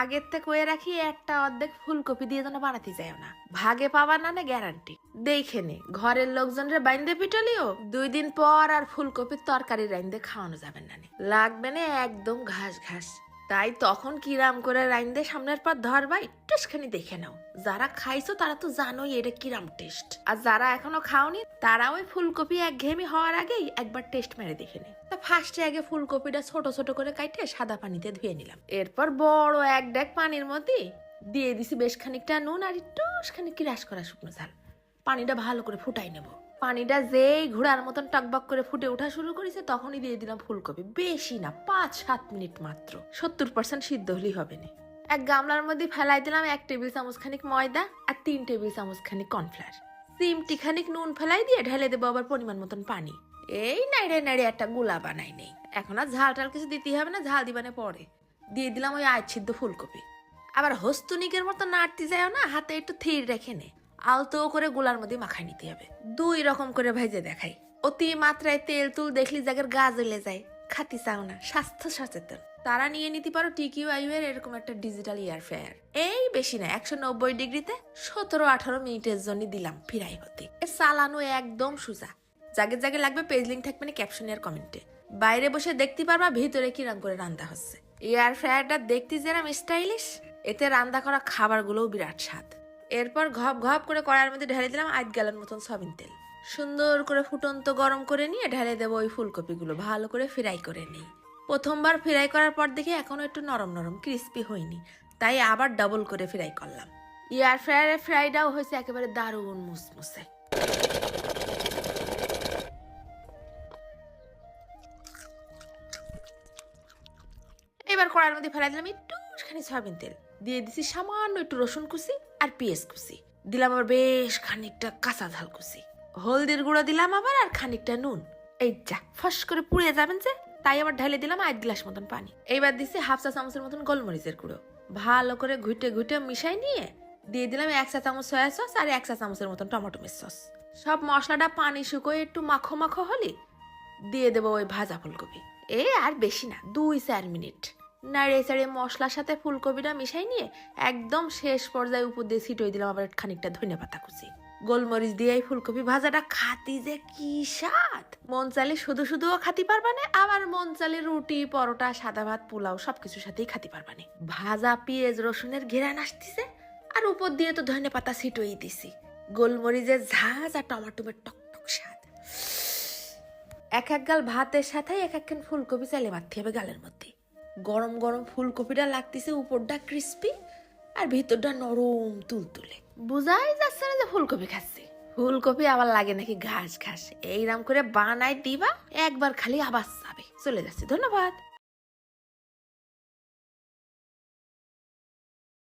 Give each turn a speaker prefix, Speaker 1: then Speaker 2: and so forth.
Speaker 1: আগের থেকে কয়ে রাখি একটা অর্ধেক ফুলকপি দিয়ে যেন বানাতে যায় না, ভাগে পাবা না গ্যারান্টি। দেখে নে ঘরের লোকজনরে বাইন্দে পিটালিও 2 দিন পর আর ফুলকপির তরকারি রাইন্দে খাওয়ানো যাবে না, লাগবে না একদম ঘাস ঘাস। তাই তখন কিরাম করে রাইন্দে সামনের পর ধরবা একটুখানি দেখে নাও। যারা খাইছো তারা তো জানোই এটা কিরাম টেস্ট, আর যারা এখনো খাওনি তারা ওই ফুলকপি একঘেয়েমি হওয়ার আগেই একবার টেস্ট মেরে দেখে নে। তা ফার্স্টে আগে ফুলকপিটা ছোট ছোট করে কাটে সাদা পানিতে ধুয়ে নিলাম। এরপর বড় এক ডেক পানির মধ্যে দিয়ে দিছি বেশ খানিকটা নুন আর একটুখানি কিরাস করা শুকনো ঝাল। পানিটা ভালো করে ফুটাই নেব। পানিটা যেই ঘোড়ার মতন টকবক করে ফুটে ওঠা শুরু করেছে তখনই দিয়ে দিলাম ফুলকপি। বেশি না, 5-7 মিনিট মাত্র, 70% সিদ্ধ হলেই হবে না। এক গামলার মধ্যে ফেলাই দিলাম 1 টেবিল চামচ খানিক ময়দা আর 3 টেবিল চামচ খানিক কর্নফ্লাওয়ার। চিমটি খানিক নুন ফেলাই দিয়ে ঢেলে দেবো আবার পরিমাণ মতন পানি। এই নাইড়ে নাইড়ে একটা গোলা বানাই নেই। এখন আর ঝাল টাল কিছু দিতে হবে না, ঝাল দিবানে পরে। দিয়ে দিলাম ওই সিদ্ধ ফুলকপি। আবার হস্তুনিকের মতো নাড়তে যায় না, হাতে একটু থির রেখে নে। আলতো করে গোলার মধ্যে মাখাই নিতে হবে। 2 রকম করে ভেজে দেখাই। অতি মাত্রায় তেল তুল দেখলি জায়গার গা জ্বলে যায়, খাতি চাও না, স্বাস্থ্য সচেতন তারা নিয়ে নিতে পারো TQIU এর এরকম একটা ডিজিটাল এয়ার ফ্রায়ার। এই বেশি না, 190 ডিগ্রিতে 17-18 মিনিটের জন্য দিলাম ফিরাই হতে। চালানো একদম সোজা। জাগে জাগে লাগবে পেজলিং থাকবে না ক্যাপশন আর কমেন্টে। বাইরে বসে দেখতে পারবা ভিতরে কিরম করে রান্না হচ্ছে। এয়ার ফ্রায়ারটা দেখতে যেরকম স্টাইলিশ, এতে রান্না করা খাবারগুলোও বিরাট স্বাদ। এরপর ঘপ ঘপ করে কড়াইয়ের মধ্যে ঢেলে দিলাম 1 গ্যালন মতন সয়াবিন তেল। সুন্দর করে ফুটন্ত গরম করে নিয়ে ঢেলে দেবো ওই ফুলকপিগুলো। ভালো করে ফ্রাই করে নিই। প্রথমবার ফ্রাই করার পর দেখে এখনো একটু নরম নরম ক্রিস্পি হয়নি, তাই আবার ডাবল করে ফ্রাই করলাম। এয়ার ফ্রায়ারের ফ্রাইটাও হয়েছে একেবারে দারুণ মুসমুসে। এবার কড়াইয়ের মধ্যে ফেলাই দিলাম একটুখানি সয়াবিন তেল। দিয়ে দিছি সামান্য একটু রসুন কুচি আর পেঁয়াজ কুচি। দিলাম আবার বেশ খানিকটা কাঁচা ঝাল কুচি। হলদির গুঁড়ো দিলাম আবার আর খানিকটা নুন। এই যা ফস করে পুড়ে যাবেন যে, তাই আবার ঢেলে দিলাম 1 গ্লাস মতন পানি। এইবার দিছি 1/2 চা চামচের মতন গোলমরিচের গুঁড়ো। ভালো করে ঘুটে ঘুটে মিশাই নিয়ে দিয়ে দিলাম 1 চা চামচ সয়া সস আর 1 চা চামচের মতন টমেটো সস। সব মশলাটা পানি শুকোয় একটু মাখো মাখো হলে দিয়ে দেবো ওই ভাজা ফুলকপি। আর বেশি না, 2-4 মিনিট নাড়িয়ে চাড়িয়ে মশলার সাথে ফুলকপিটা মিশাই নিয়ে একদম শেষ পর্যায়ে উপর দিয়ে ছিটিয়ে দিলাম আবার খানিকটা ধনেপাতা কুচি। গোলমরিচ দিয়ে এই ফুলকপি ভাজাটা খাতি যে কি স্বাদ! মন চাইলে শুধু শুধুও খাতি পারবা না, আবার মন চাইলে রুটি পরোটা সাদা ভাত পোলাও সবকিছুর সাথেই খাতি পারবা না। ভাজা পেঁয়াজ রসুনের ঘেরান আসতেছে, আর উপর দিয়ে তো ধনেপাতা ছিটিয়ে দিছি। গোলমরিচের ঝাঁজ আর টমাটোমের টকটক স্বাদ। এক গাল ভাতের সাথে এক একখান ফুলকপি চাইলে মারতে হবে গালের মধ্যে। গরম গরম ফুলকপিটা লাগতেছে, উপরটা ক্রিস্পি আর ভিতরটা নরম তুলতুলে। বোঝাই যাচ্ছে না যে ফুলকপি খাচ্ছি। ফুলকপি আবার লাগে নাকি ঘাস ঘাস। এইরকম করে বানাই দিবা, একবার খালি আবার যাবে। চলে যাচ্ছে। ধন্যবাদ।